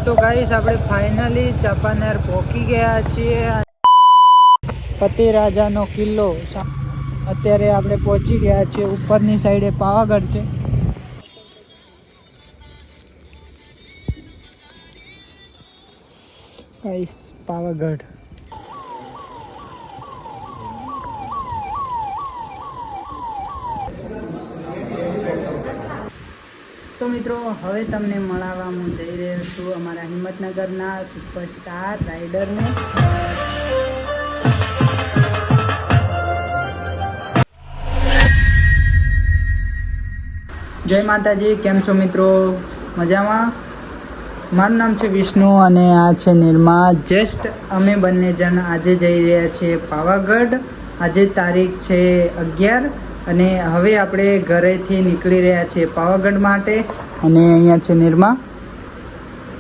तो गाइस આપણે ફાઇનલી ચાંપાનેર પહોંચી ગયા છીએ। પતિ રાજાનો કિલ્લો અત્યારે આપણે પહોંચી ગયા છીએ। ઉપરની સાઈડે પાવાગઢ છે। ગાइस પાવાગઢ तो मित्रों हवे तमने मळावा हूँ जई रह्यो छुं अमारा हिम्मतनगरना सुपरस्टार राइडर ने। जय माताजी, केम छो मित्रों? मजामां? मारुं नाम छे विष्णु अने आ छे निर्मा। जस्ट अमे बंने जण आजे जई रह्या छे पावागढ़। आजे तारीख छे 11 અને હવે આપણે ઘરેથી નીકળી રહ્યા છીએ પાવાગઢ માટે। અને અહીંયા છે નિર્મા।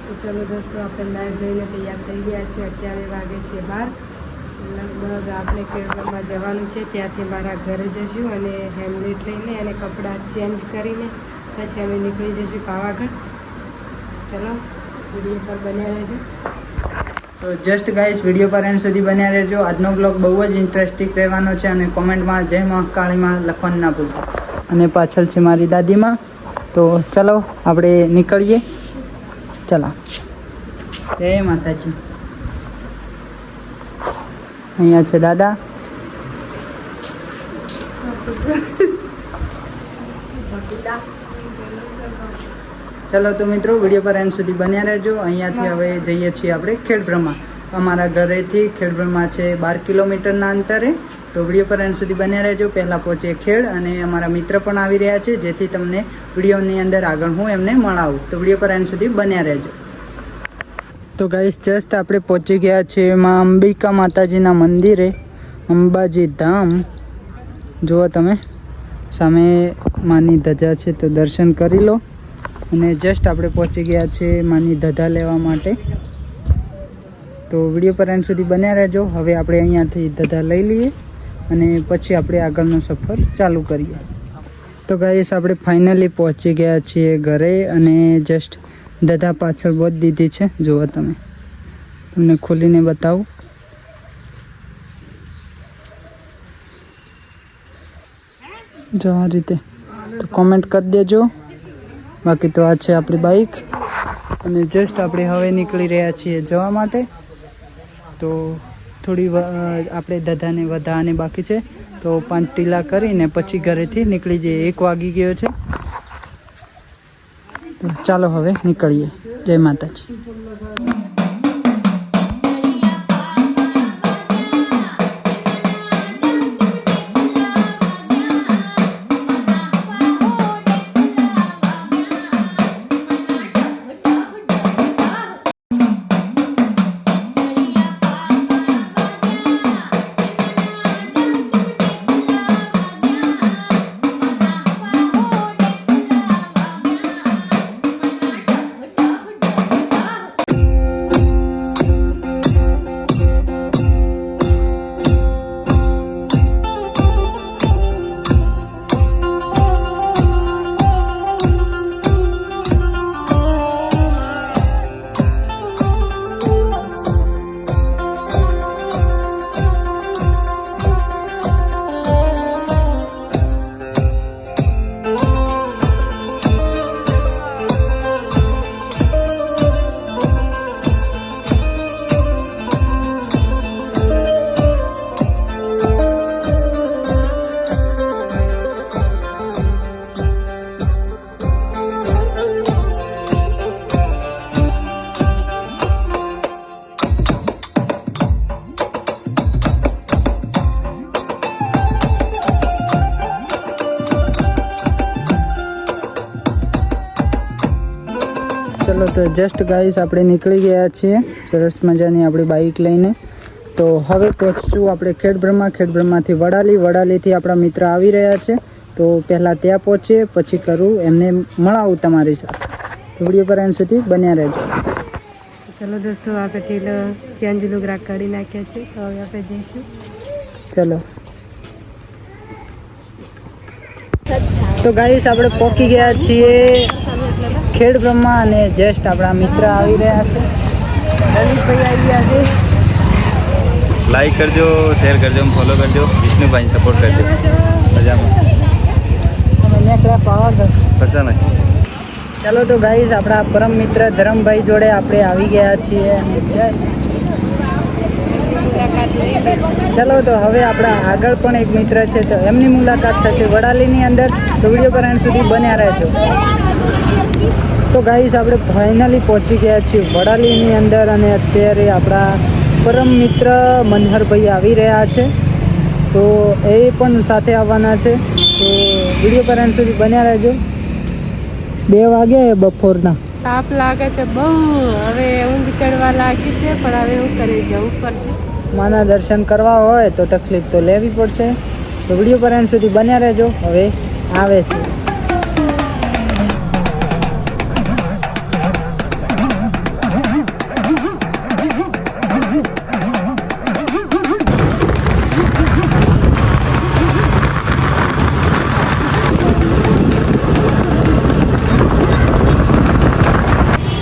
તો ચલો દોસ્તો આપણે નાઈ ધોઈને તૈયાર થઈ ગયા છે। 11 વાગે છે 12 લગભગ આપણે કેળવરમાં જવાનું છે। ત્યાંથી મારા ઘરે જઈશું અને હેમલેટ લઈને અને કપડાં ચેન્જ કરીને પછી અમે નીકળી જઈશું પાવાગઢ। ચલો વિડીયો પર બન્યા રહેજો। तो जस्ट गाइस वीडियो पर एंड सुधी बन्या रहेजो। आजनो ब्लॉग बहु ज इंटरेस्टिंग रहेवानो छे अने कमेंट में जय महाकाली मां लखवानुं ना भूलता। अने पाछळ छे मारी दादी मां। तो चलो आपणे निकळीए। चलो जय माताजी। अहींया छे दादा। चलो तो मित्रों वीडियो पर एंड सुधी बन्या रहेजो। अहींयाथी हवे जईए छीए आपणे खेड़ब्रह्मा। अमारा घरेथी खेड़ब्रह्मा छे 12 किलोमीटरना अंतरे। तो वीडियो पर एंड सुधी बन्या रहेजो। पहला पहोंचे खेड़ अने अमारा मित्र पण आवी रह्या छे जेथी तमने विडियोनी अंदर आगळ हुं एमने मळावुं। तो वीडियो पर एंड सुधी बन्या रहेजो। तो गाइस जस्ट आपणे पहोंची गया छे मां अंबिका माताजीना मंदिरे अंबाजी धाम। जुओ तमे सामे मानी धजा छे तो दर्शन करी लो। અને જસ્ટ આપણે પહોંચી ગયા છે માની ધજા લેવા માટે। તો વિડીયો પર એન્ડ સુધી બન્યા રહેજો। હવે આપણે અહીંયાથી ધજા લઈ લઈએ અને પછી આપણે આગળનો સફર ચાલુ કરીએ। તો ગાઈસ આપણે ફાઇનલી પહોંચી ગયા છીએ ઘરે અને જસ્ટ ધજા પાછળ બોધ દીધી છે। જુઓ તમે, તમને ખોલીને બતાવું। જો આ રીતે। તો કોમેન્ટ કરી દેજો। बाकी तो आ छे आपणी बाइक अने जस्ट आपणे हवे निकली रह्या छीए जवा माटे। तो थोड़ी आपणे धजाने वधाने बाकी छे तो 5 टीला करीने पछी घरेथी निकली जईए। 1 वागी गयो छे। तो चालो हवे निकळीए। जय माताजी। चलो तो जस्ट गाइस આપણે નીકળી ગયા છીએ સરસ મજાની આપણી બાઇક લઈને। તો હવે પહોંચશું આપણે ખેડબ્રહ્માથી વડાલીથી આપણા મિત્ર આવી રહ્યા છે। તો પહેલાં ત્યાં પહોંચીએ પછી કરું એમને મળાવું તમારી સાથે। તો વિડીયો પર એન્ડ સુધી બન્યા રહેજો। ચલો દોસ્તો આપણે ટીલો ચેન્જ લુગડા કાઢી નાખ્યા છે। તો હવે આપણે જઈશું। ચલો तो गाइस આપણે પહોંચી ગયા છીએ ખેડબ્રહ્મા અને જસ્ટ આપણા મિત્ર આવી રહ્યા છે. લલિતભાઈ આવી ગયા છે. લાઈક કરજો, શેર કરજો, ફોલો કરજો, વિષ્ણુભાઈ સપોર્ટ કરજો. મજામાં અમે નીકળ્યા પાવાગઢ. પછા નહીં. ચાલો તો ગાઈઝ આપણા પરમ મિત્ર ધરમભાઈ જોડે આપણે આવી ગયા છીએ અને ચાલો તો હવે આપણા આગળ પણ એક મિત્ર છે તો એમની મુલાકાત થશે વડાલીની અંદર. તો વિડીયો પર એન્ડ સુધી બન્યા રહેજો. તો ગાઈઝ આપણે ફાઇનલી પહોંચી ગયા છીએ વડાલીની અંદર અને અત્યારે આપણા પરમ મિત્ર મનહરભાઈ આવી રહ્યા છે. તો એ પણ સાથે આવવાના છે. તો વિડીયો પર એન્ડ સુધી બન્યા રહેજો. 2 વાગ્યા બપોરના. તાપ લાગે છે બહુ. હવે ઊંઘ ચડવા લાગી છે પણ હવે હું કરી જવું પડશે. માના દર્શન કરવા હોય તો તકલીફ તો લેવી પડશે. તો વિડીયો પર એન્ડ સુધી બન્યા રહેજો. હવે આવે છે.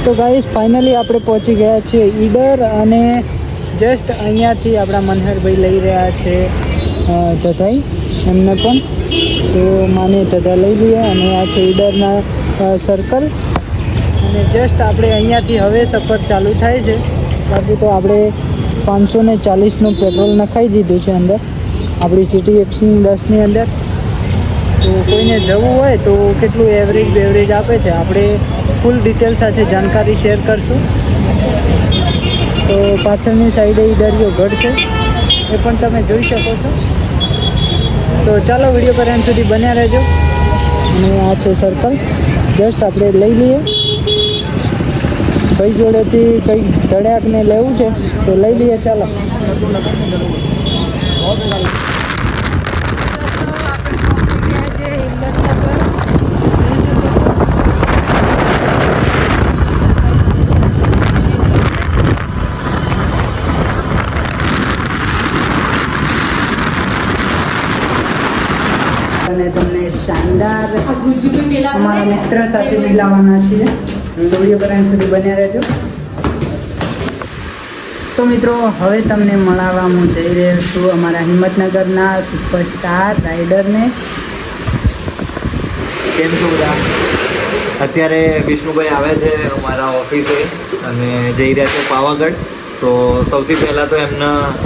તો ગાઈસ ફાઇનલી આપણે પહોંચી ગયા છીએ ઈડર અને જસ્ટ અહીંયાથી આપણા મનહરભાઈ લઈ રહ્યા છે તથાઈ એમને પણ. તો માને તથા લઈ લઈએ અને આ છે ઈડરના સર્કલ અને જસ્ટ આપણે અહીંયાથી હવે સફર ચાલુ થાય છે. બાકી તો આપણે 540નું પેટ્રોલ નખાઈ દીધું છે અંદર આપણી સિટી 110ની અંદર. તો કોઈને જવું હોય તો કેટલું એવરેજ આપે છે આપણે ફૂલ ડિટેલ સાથે જાણકારી શેર કરશું. તો પાછળની સાઈડે ઈડરિયો ગઢ છે એ પણ તમે જોઈ શકો છો. તો ચાલો વિડીયો પર એન્ડ સુધી બન્યા રહેજો. અને આ છે સર્કલ જસ્ટ આપણે લઈ લઈએ. ભાઈ જોડેથી કંઈક ધડ્યાકને લેવું છે તો લઈ લઈએ. ચાલો અને તમને શાનદાર અમારા મિત્ર સાથે મિલાવવાના છીએ. વિડીયો પર એન્ડ સુધી બન્યા રહેજો. તો મિત્રો હવે તમને મળાવવા હું જઈ રહ્યો છું અમારા હિંમતનગરના સુપરસ્ટાર રાઇડરને. કેમ છો બધા? અત્યારે વિષ્ણુભાઈ આવે છે અમારા ઓફિસે અને જઈ રહ્યા છે પાવાગઢ. તો સૌથી પહેલાં તો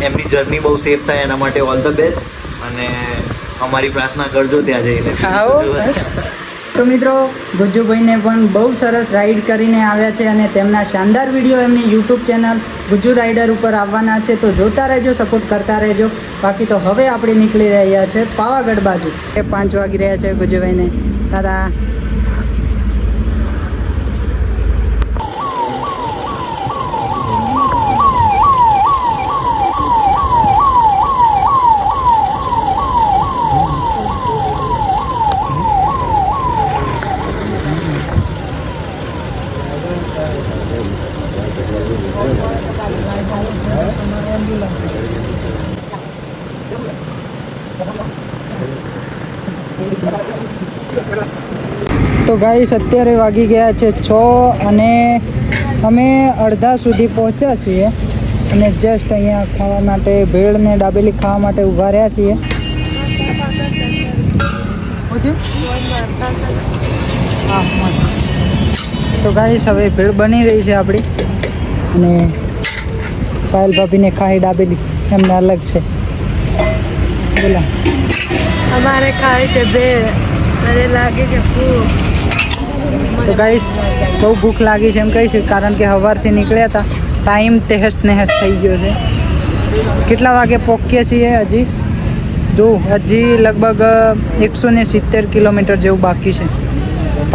એમની જર્ની બહુ સેફ થાય એના માટે ઓલ ધ બેસ્ટ અને અમારી પ્રાર્થના કરજો ત્યાં જઈને. તો મિત્રો ગુજ્જુભાઈને પણ બહુ સરસ રાઈડ કરીને આવ્યા છે અને તેમના શાનદાર વિડીયો એમની યુટ્યુબ ચેનલ ગુજ્જુ રાઇડર ઉપર આવવાના છે. તો જોતા રહેજો, સપોર્ટ કરતા રહેજો. બાકી તો હવે આપણે નીકળી રહ્યા છે પાવાગઢ બાજુ. 5 વાગી રહ્યા છે ગુજ્જુભાઈને. દાદા તો ગાઈસ અત્યારે વાગી ગયા છે 6 અને અમે અડધા સુધી પહોંચ્યા છીએ અને જસ્ટ અહીંયા ખાવા માટે ભેળ ને દાબેલી ખાવા માટે ઊભા રહ્યા છીએ. તો ગાઈસ હવે ભેળ બની રહી છે આપણી અને પાયલ ભાભીને ખાઈ દાબેલી એમને અલગ છે. બોલા અમારે ખાય છે ભેળ. મને લાગે છે ભૂખ. તો ગાઈસ બહુ ભૂખ લાગી છે એમ કહીશું કારણ કે સવારથી નીકળ્યા હતા. ટાઈમ તહેસ નહેસ થઈ ગયો છે. કેટલા વાગે પહોંચીએ છીએ હજી લગભગ 170 કિલોમીટર જેવું બાકી છે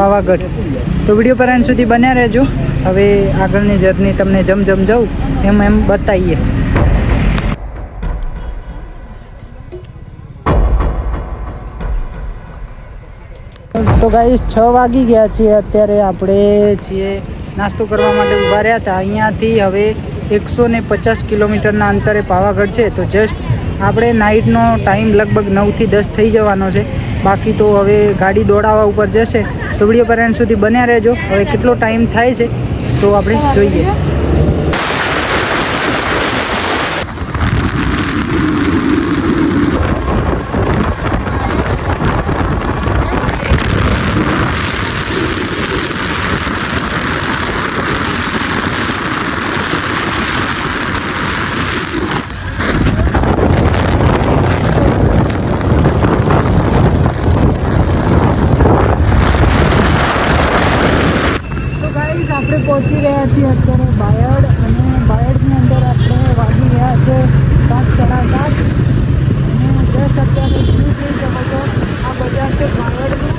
પાવાગઢ. તો વિડીયો પર એન્ડ સુધી બન્યા રહેજો. હવે આગળની જર્ની તમને જમ જવું એમ બતાવીએ. તો ગાઈસ 6 વાગી ગયા છીએ. અત્યારે આપણે છીએ નાસ્તો કરવા માટે ઊભા રહ્યા હતા. અહીંયાથી હવે 150 કિલોમીટરના અંતરે પાવાગઢ છે. તો જસ્ટ આપણે નાઇટનો ટાઈમ લગભગ 9 થી 10 થઈ જવાનો છે. બાકી તો હવે ગાડી દોડાવવા ઉપર જશે. તો વિડીયો પર એન્ડ સુધી બન્યા રહેજો. હવે કેટલો ટાઈમ થાય છે તો આપણે જોઈએ. આપણે પહોંચી રહ્યા છીએ અત્યારે બાયડ, અને બાયડની અંદર આપણે વાગી રહ્યા છે 7:30. અને જસ્ટ અત્યારે શું જોઈ શકો છો, આ બજાર છે બાયડનું.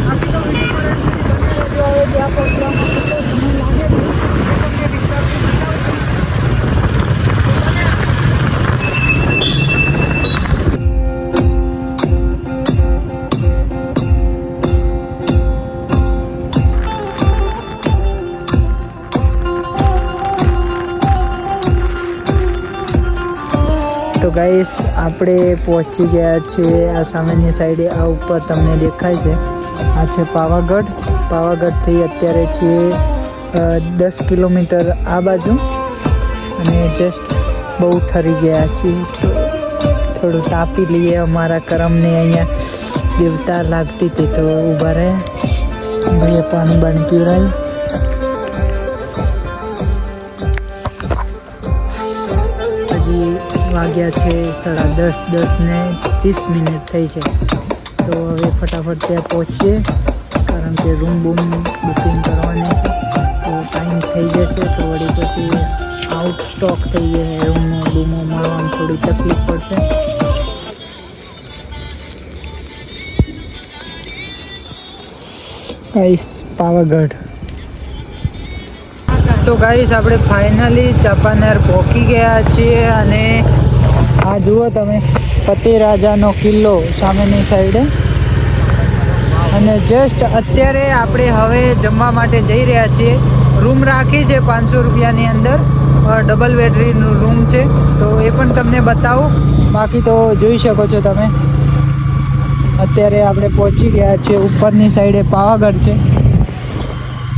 બાકી તો વિડીયો પર એન્ડ સુધી બની રહેજો. હવે ત્યાં પહોંચવામાં કેટલો સમય લાગે છે એ તમને વિસ્તારથી બતાવજો. તો ગાઈસ આપણે પહોંચી ગયા છીએ. આ સામેની સાઈડે આ ઉપર તમને દેખાય છે, આ છે પાવાગઢ. પાવાગઢથી અત્યારે છીએ 10 કિલોમીટર આ બાજુ, અને જસ્ટ બહુ થરી ગયા છીએ તો થોડું તાપી લઈએ. અમારા કરમને અહીંયા દેવતા લાગતી હતી તો ઊભા રહ્યા. ભાઈએ પાણી બાણી પીવડાવ્યું. વાગ્યા છે 10:30 થઈ છે. તો હવે ફટાફટ ત્યાં પહોંચીએ, કારણ કે રૂમ બૂમ બુકિંગ કરવાની છે. તો ટાઈમ થઈ જશે તો વળી પછી આઉટ સ્ટોક થઈ જશે. રૂમનો બૂમો મારવામાં થોડી તકલીફ પડશે. ગાઈસ પાવાગઢ. તો ગાઈસ આપણે ફાઇનલી ચાંપાનેર પહોંચી ગયા છીએ. અને આ જુઓ તમે પતિ રાજાનો કિલ્લો સામેની સાઈડે. અને જસ્ટ અત્યારે આપણે હવે જમવા માટે જઈ રહ્યા છીએ. રૂમ રાખી છે 500 રૂપિયાની અંદર, ડબલ બેડરૂમનું રૂમ છે. તો એ પણ તમને બતાવું. બાકી તો જોઈ શકો છો તમે, અત્યારે આપણે પહોંચી ગયા છીએ. ઉપરની સાઈડે પાવાગઢ છે.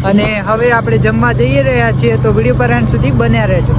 અને હવે આપણે જમવા જઈ રહ્યા છીએ. તો વિડીયો પર એન્ડ સુધી બન્યા રહેજો.